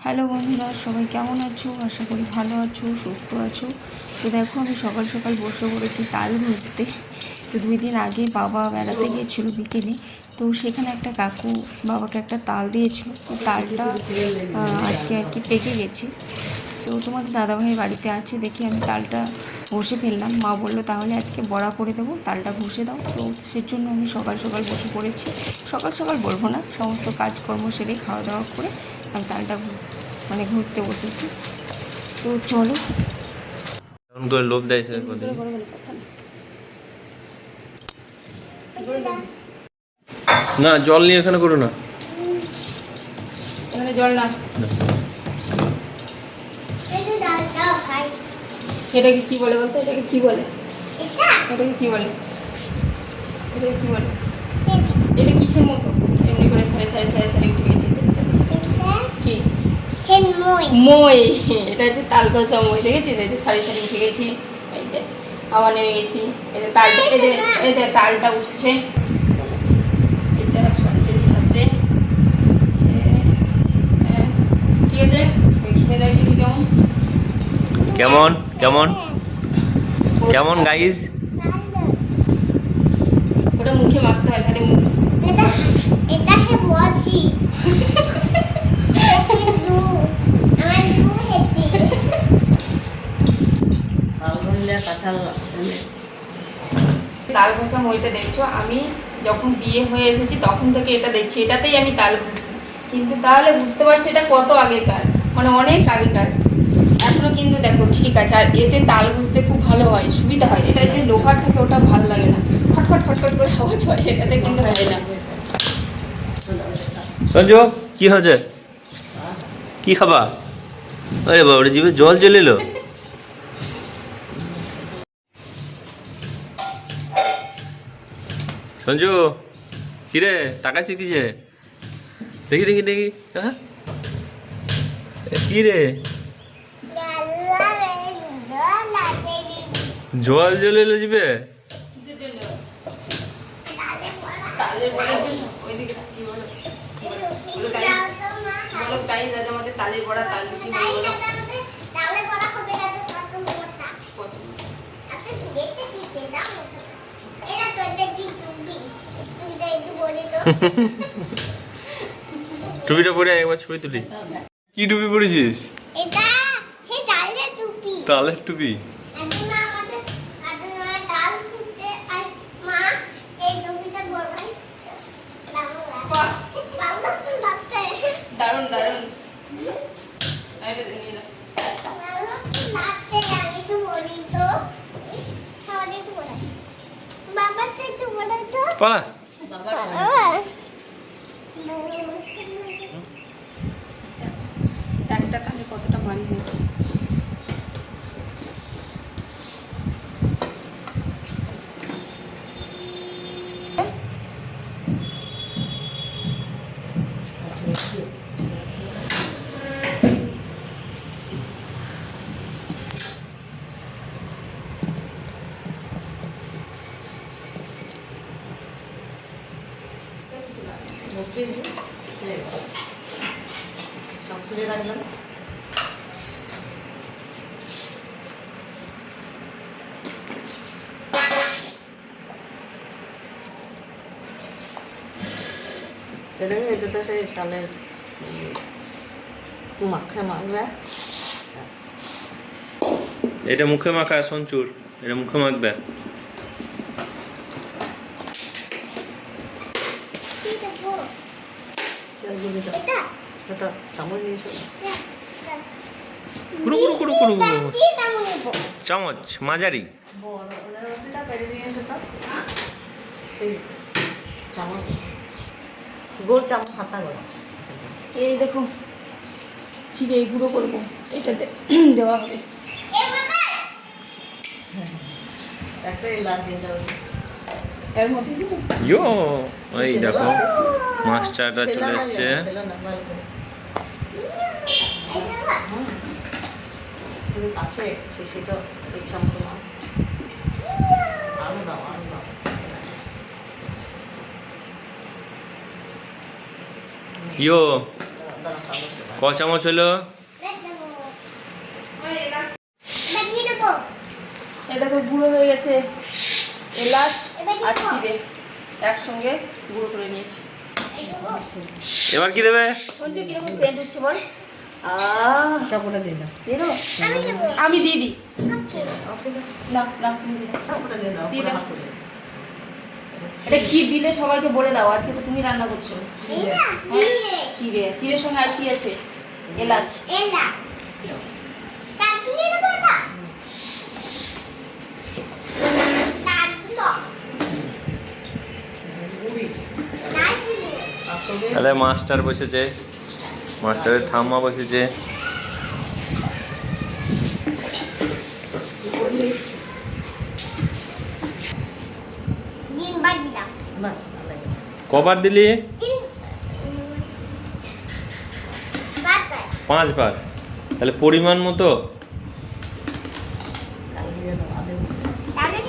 Hello বন্ধুরা, সবাই কেমন আছো? আশা করি ভালো আছো, সুস্থ আছো। তো দেখো, আমি সকাল সকাল বসে পড়েছি তাল ভাজতে। তো 2 দিন আগে বাবা বেড়াতে গিয়েছিলো বিকেলে, তো সেখানে একটা কাকু বাবাকে একটা তাল দিয়েছিল। তো তালটা আজকে আর কি পেকে গেছে। তো তোমাদের দাদাভাই বাড়িতে আছে দেখি আমি তালটা ঘষে ফেললাম। মা বললো তাহলে আজকে বড়া করে দেবো, তালটা ঘষে দাও। তো সেজন্য আমি সকাল সকাল বসে পড়েছি। সকাল সকাল বলবো না, সমস্ত কাজকর্ম সেরে খাওয়া দাওয়া করে আমি তালটা ঘষতে বসেছি। তো চলো। এমন করে লোভ দেয় সে না, জল নিয়ে এখানে করো না, এখানে জল না। এটাকে কি বলে বলতো? এটাকে কি বলে? এটাকে কি বলে? এটাকে কি বলে? এটা কিসের মতো এমনি করে সারি সারি সারি সারি উঠে গেছে? কি মই? এটা হচ্ছে তাল কষা মই। দেখেছিস? এই যে সারি সারি উঠে গেছি, এই যে আবার নেমে গেছি, এই যে তালটা, এই যে তালটা উঠছে, এটা সঞ্চলি হাতে। ঠিক আছে, খেয়ে দেখ দেখি কেমন কেমন কেমন কেমন গাইজ। ওটা মুখে মাখতে হয়, তাহলে তাল ঘষা মইটা দেখছো। আমি যখন বিয়ে হয়ে এসেছি তখন থেকে এটা দেখছি, এটাতেই আমি তাল ঘষছি। কিন্তু তাহলে বুঝতে পারছি এটা কত আগেকার, মানে অনেক আগেকার। এখনো কিন্তু দেখো ঠিক আছে। আর এতে তাল ঘষতে খুব ভালো হয়, সুবিধা হয়। এটা যে লোহার থাকে ওটা ভালো লাগে না, খটখট খটখট করে আওয়াজ হয়, এটাতে কিন্তু হয় না। সঞ্জু, কি হয়েছে? কি খাবা? আরে বাবারে, জিভে জল চলে এলো। সঞ্জু, কিরে তাকাচ্ছি কিসে? দেখি দেখি দেখি। হ্যাঁ, কি রে? জল চলে এলো জিভে? কিসের জন্য? তালের বড়ার জন্য। ওইদিকে কি বলো? বলো গাইস, আজ আমাদের তালের বড়া, তাল লুচি হয়ে গেল। টুপিটা পরে একবার ছবি তুলি। কি টুপি পরেছিস? তালের টুপি? দারুন দারুন। পালা। একটা তালে কতটা মারি হয়েছে। সব খুলে রাখলাম। এটা তো সেই তালের মাখা মাখবে। এটা মুখে মাখা সঞ্চুর, এটা মুখে মাখবে। চামচ মাঝারি। গোল চামচ হাতা করে। এই দেখো, চিড়ে গুঁড়ো করবো, এটাতে দেওয়া হবে। একটা এলাচ দিয়ে দাও। এর মধ্যে দিব। ইয়ো, এই দেখো মাছটা চলে এসছে। আছে সেটা এক চামচ আরো দাও আরো দাও। ইয়ো, দাঁড়া ক চামচ হলো? এ দেখো গুঁড়ো হয়ে গেছে, এলাচ আর জিরে একসঙ্গে গুঁড়ো করে নিয়েছি। এবার কি দেবে? সঞ্জু কিরকম সেন্ট হচ্ছে বল? সবটা দিয়ে দাও। দিয়ে দেবো? আমি দিয়ে দিই। না না তুমি দিয়ে দাও। সবটা দিয়ে দাও। দিয়ে দাও। হাত তুলে। এটা কি দিলে সবাইকে বলে দাও, আজকে তো তুমি রান্না করছো। চিড়ে, চিড়ের সঙ্গে আর কি আছে? এলাচ। গুড়ি। আর তবে তাহলে মাস্টার বসেছে, মাস্টারের ঠাম্মা বসেছে। বাস আল্লাহ। কবার দিলি? 5 বার। তাহলে পরিমাণ মতো। কালো জিরে দাও, আদে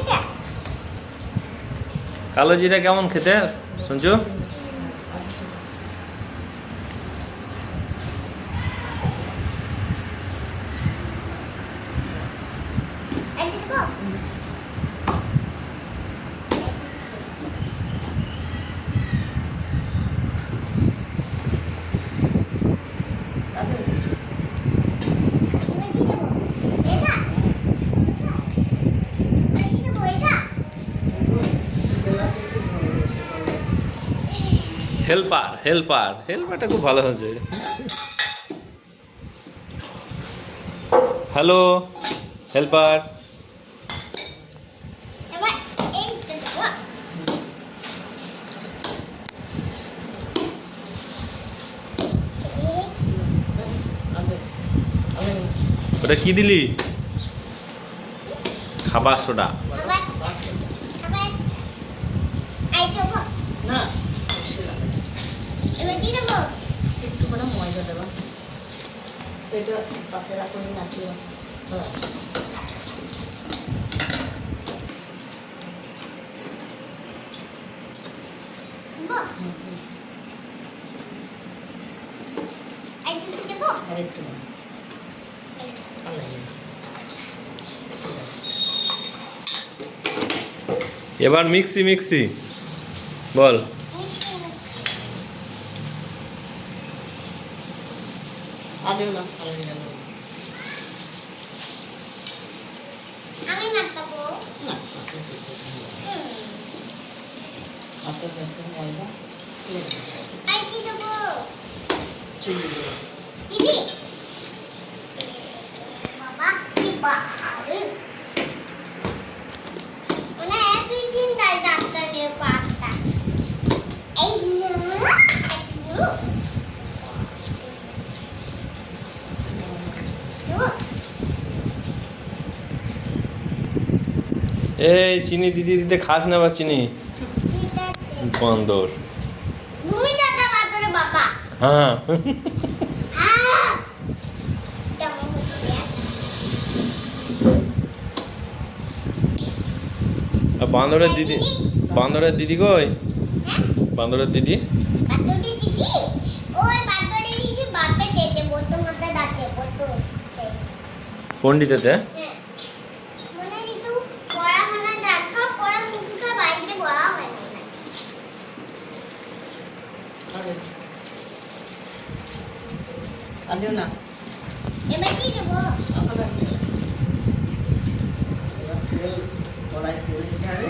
কালো জিরা কেমন খেতে সঞ্জু? হেল্পারটা খুব ভালো হয়েছে। Hello helper. ওটা কি দিলি? খাবার সোডা। না বেশি লাগে না। একটু করে ময়দা দেবা। এটা পাশে রাখো, নাচিও। বাস। আর একটু দাও। আল্লাহ। ঠিক আছে। এবার মিক্সি বল। আদেও না, আল্লাহ জানে। না, আপনি চেয়েছেন। আপনার একটু ময়দা চিনি দেবো। এই চিনি দিতে খাস না বা চিনি বান্দর। হ্যাঁ আর বান্দরের দিদি কই? বান্দরের দিদি পণ্ডিতেতে। আদেও না। এবার কি দেবো? আপনার তেল, কড়াই তেল দিতে হবে।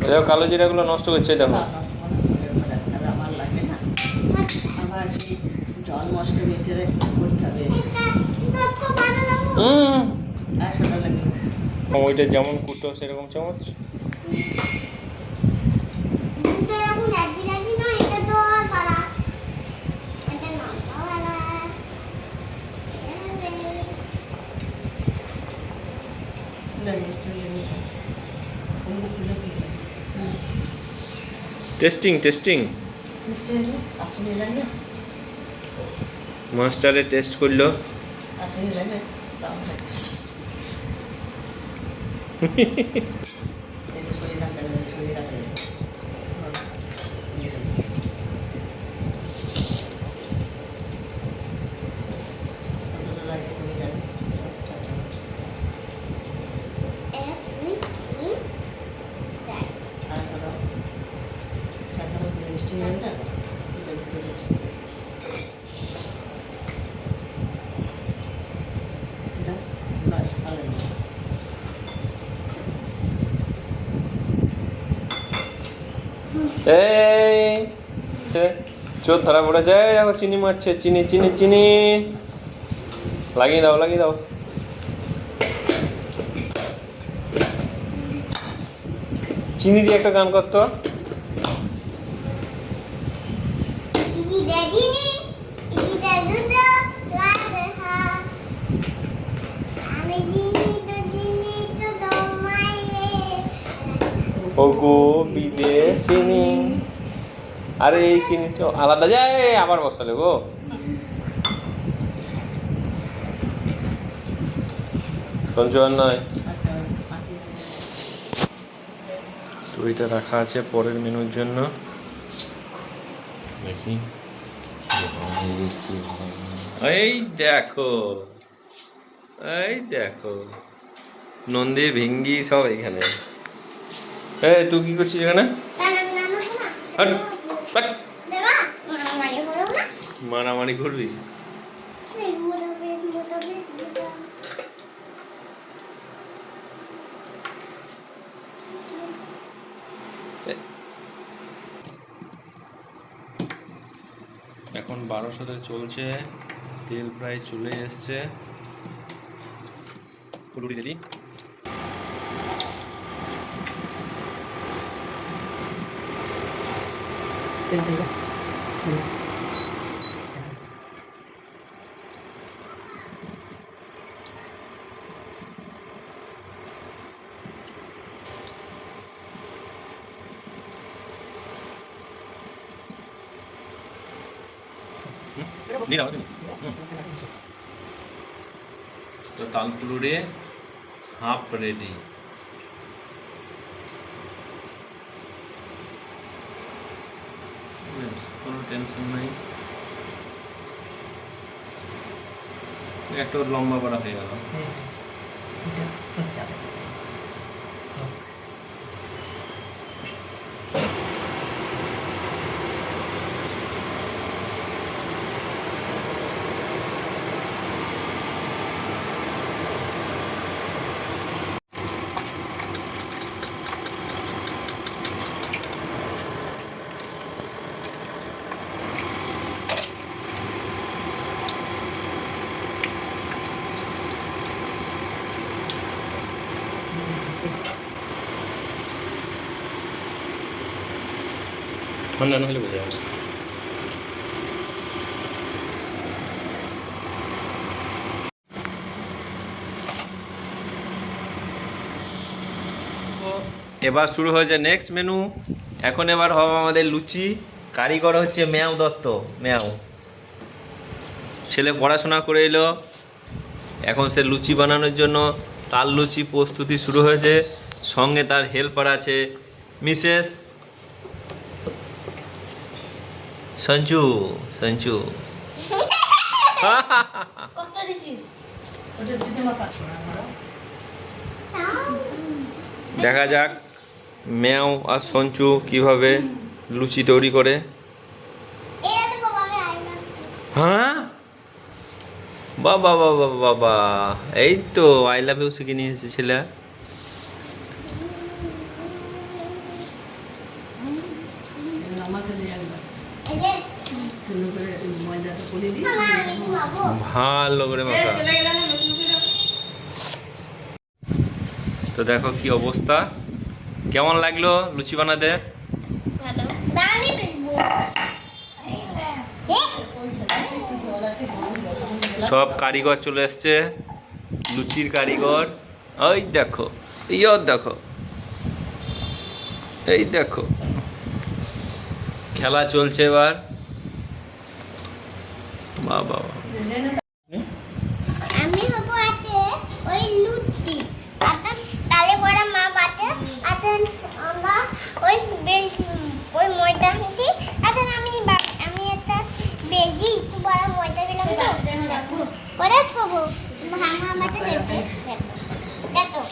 দেখো কালো জিরাগুলো নষ্ট করছে দেখো। তাহলে আমার লাগবে না। আবার সেই জন্মাষ্টমীতে করতে হবে। আর সোনা লাগবে না। ওইটা যেমন কুটো সেরকম চামচ। টেস্টিং মাস্টারে টেস্ট করলো। শরীর রাখতে সিমেন্টটা বাস ভালো এই চোর ধরা পড়ে যায়, দেখো চিনি মারছে, চিনি চিনি চিনি, লাগিয়ে দাও লাগিয়ে দাও। চিনি দিয়ে একটা গান করতো। ওগো বিদেশিনী, আরে এই চিনি তো আলাদা যায়, আবার বসালে গো। সঞ্চয় নয় তো, এটা রাখা আছে পরের মেনুর জন্য। দেখি, এই দেখো, এই দেখো নন্দী ভিঙ্গি সব এখানে। এই তুই কি করছিস এখানে? হাট, হাট। মারামারি করবি? এখন 1200-তে চলছে, তেল প্রায় চলে এসছে। পুরুটি দিদি তো তালপুরে হাফ রেডি। কোনো টেনশন নাই, একটা লম্বা করা হয়ে গেল। ঠান্ডা না হলে বোঝা যাবে। এবার শুরু হয়েছে নেক্সট মেনু। এখন এবার হবে আমাদের লুচি। কারিগর হচ্ছে ম্যাও দত্ত, ম্যাও। ছেলে পড়াশোনা করে এলো, এখন সে লুচি বানানোর জন্য তার লুচি প্রস্তুতি শুরু হয়েছে। সঙ্গে তার হেল্পার আছে মিসেস সঞ্জু। সঞ্জু দেখা যাক ম্যাও আর সঞ্জু কিভাবে লুচি তৈরি করে। হ্যাঁ বাবা বাবা বাবা, এই তো আই লাভ ইউ শিখে নিয়ে এসেছে ছেলে। ভালো করে মাখা। তো দেখো কি অবস্থা, কেমন লাগলো লুচি বানাতে? সব কারিগর চলে এসছে, লুচির কারিগর। ওই দেখো, দেখো, এই দেখো খেলা চলছে এবার। বাবা আমি হবো আতে ওই লুচি আতে তালে বড় মা বাতে আতে আমরা ওই বেল ওই ময়দা দিই আতে আমি একটা বেজি একটু বড় ময়দা দিলাম তো ওরা খাবো ভাঙা আমাদের দেখতে দেখো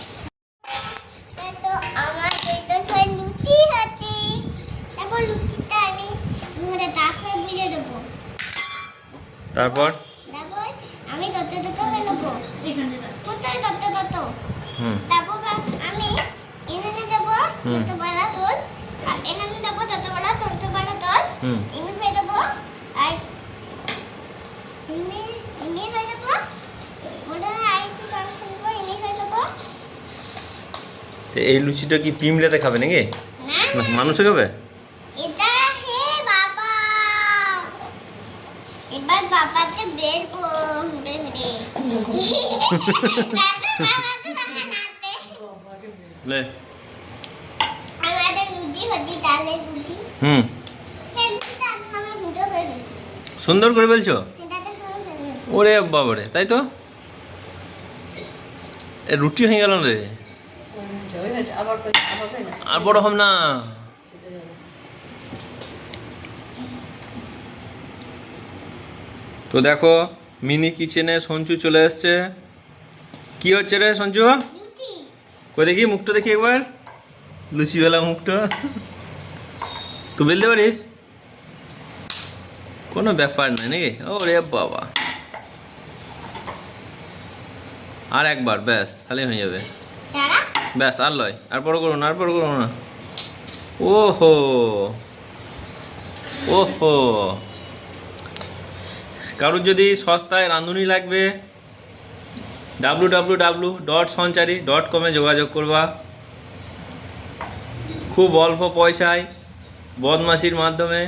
দেখো আমার দুইটা ছয় লুচি আছে। তারপর লুচিটা আমি তারপর তারপর আমি তত বেলবো এখানে না কোথায় তত হুম তারপর আমি এখানে যাবো হুম। তত বড় তোল আর এখানে যাবো তত বড় তোল হুম ইমি হয়ে যাবো আর ইমি হয়ে যাবো মনে হয় আর একটু কাজ করবো ইমি হয়ে যাবো তো এই লুচিটা কি পিমলেতে খাবে নাকি না না মানুষে খাবে? এটা হে বাবা এবার বাবাকে বের করবে রে লে আমাদের লুচি হচ্ছে ডালের লুচি হুম সেই লুচিটা আমি ভিডিও করে ফেলছি সুন্দর করে বলছো? এটাতে শুরু ফেলছি ওরে বাবারে, তাই তো এ রুটি হয়ে গেল রে। আবার আবার না আর বড় হম না। ছেড়ে যাবে তো দেখো মিনি কিচেনে সঞ্জু চলে এসছে। কি হচ্ছে রে সঞ্জু? লুচি কই দেখি মুখটা দেখি একবার, লুচিওয়ালা মুখটা। তুই বেলতে পারিস? কোনো ব্যাপার নাই নাকি? ও রে বাবা, আর একবার ব্যাস তাহলে হয়ে যাবে। তারা ব্যাস আর লয়, আর বড় করো না, আর বড় করো না। ওহো ওহো, কারোর যদি সস্তায় রাঁধুনি লাগবে www.sanchari.com যোগাযোগ করবা। খুব অল্প পয়সায় বদমাশির মাধ্যমে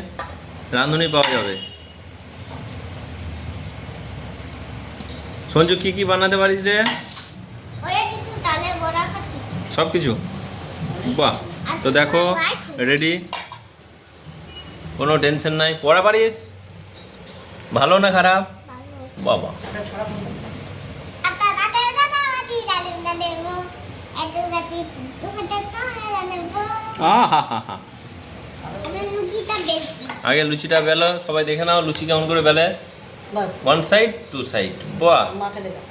রাঁধুনি পাওয়া যাবে। সঞ্জু কি কি বানাতে পারিস রে? ওরা কিছু তালে বড়া খাচ্ছি সব কিছু? বাহ, তো দেখো রেডি, কোনো টেনশন নাই। পড়া পারিস? ভালো না খারাপ? বাবা, একটা ছড়া বলতে আতা দাদা দাদা আদি ডালিম দাদেমো এত গাতি তো হাতে তো নেবো আহা হা হা। আমি লুচিটা বেশি আগে লুচিটা বেলো, সবাই দেখে নাও লুচি কেমন করে বেলে। বাস ওয়ান সাইড টু সাইড। বাহ, মাকে দেখা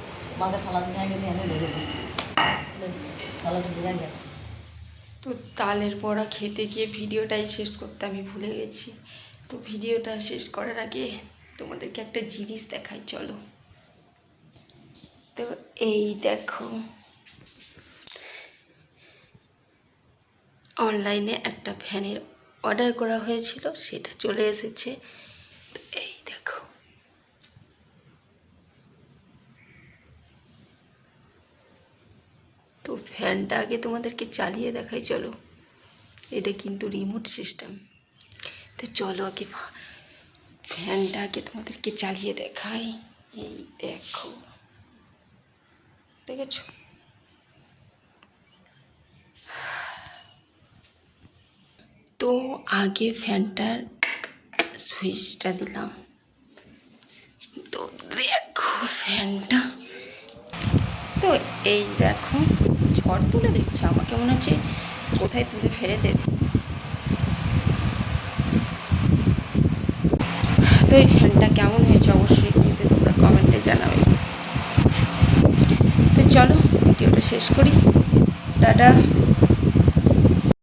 মাকে থালা দিয়ে আগে দিয়ে এনে দিয়ে দেবো থালা দিয়ে আগে তো তালের বড়া খেতে গিয়ে ভিডিওটাই শেষ করতে আমি ভুলে গেছি। তো ভিডিওটা শেষ করার আগে তোমাদেরকে একটা জিনিস দেখাই, চলো। তো এই দেখো, অনলাইনে একটা ফ্যানের অর্ডার করা হয়েছিল, সেটা চলে এসেছে। তো এই দেখো, তো ফ্যানটা আগে তোমাদেরকে চালিয়ে দেখাই, চলো। এটা কিন্তু রিমোট সিস্টেম। তো চলো আগে ফ্যানটা আগে তোমাদেরকে চালিয়ে দেখাই। এই দেখো, দেখেছো? তো আগে ফ্যানটার সুইচটা দিলাম, তো দেখো ফ্যানটা। তো এই দেখো, ঝড় তুলে দিচ্ছে, আমাকে মনে হচ্ছে কোথায় তুলে ফেলে দেবে। তো এই ফ্যানটা কেমন হয়েছে অবশ্যই কিন্তু তোমরা কমেন্টে জানাবে। তো চলো ভিডিওটা শেষ করি, টাটা।